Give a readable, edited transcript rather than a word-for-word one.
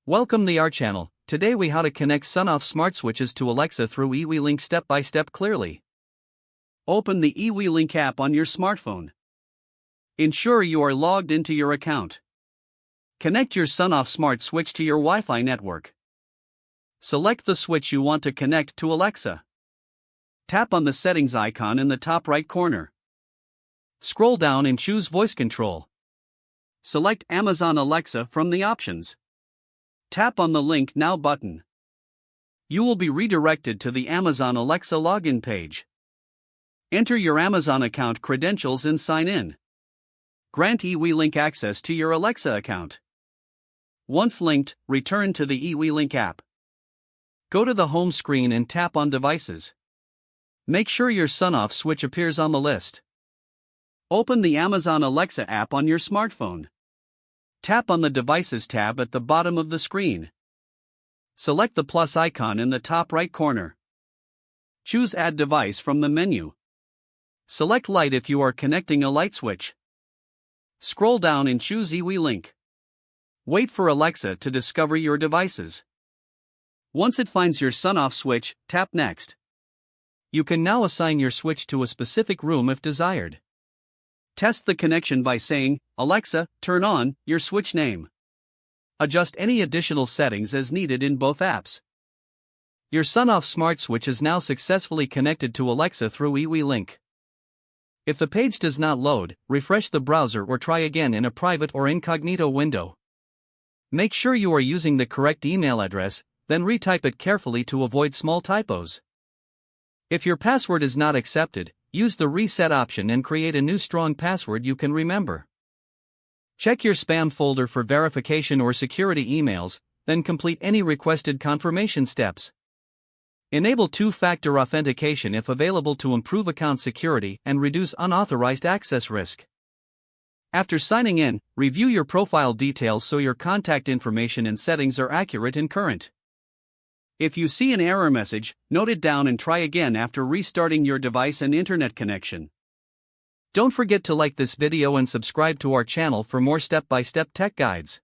Welcome to our channel. Today we how to connect Sonoff smart switches to Alexa through eWeLink step by step clearly. Open the eWeLink app on your smartphone. Ensure you are logged into your account. Connect your Sonoff smart switch to your Wi-Fi network. Select the switch you want to connect to Alexa. Tap on the settings icon in the top right corner. Scroll down and choose voice control. Select Amazon Alexa from the options. Tap on the Link Now button. You will be redirected to the Amazon Alexa login page. Enter your Amazon account credentials and sign in. Grant eWeLink access to your Alexa account. Once linked, return to the eWeLink app. Go to the home screen and tap on Devices. Make sure your Sonoff switch appears on the list. Open the Amazon Alexa app on your smartphone. Tap on the Devices tab at the bottom of the screen. Select the plus icon in the top right corner. Choose Add Device from the menu. Select Light if you are connecting a light switch. Scroll down and choose eWeLink. Wait for Alexa to discover your devices. Once it finds your Sonoff switch, tap Next. You can now assign your switch to a specific room if desired. Test the connection by saying, "Alexa, turn on your switch name." Adjust any additional settings as needed in both apps. Your Sonoff smart switch is now successfully connected to Alexa through eWeLink. If the page does not load, refresh the browser or try again in a private or incognito window. Make sure you are using the correct email address, then retype it carefully to avoid small typos. If your password is not accepted, use the reset option and create a new strong password you can remember. Check your spam folder for verification or security emails, then complete any requested confirmation steps. Enable two-factor authentication if available to improve account security and reduce unauthorized access risk. After signing in, review your profile details so your contact information and settings are accurate and current. If you see an error message, note it down and try again after restarting your device and internet connection. Don't forget to like this video and subscribe to our channel for more step-by-step tech guides.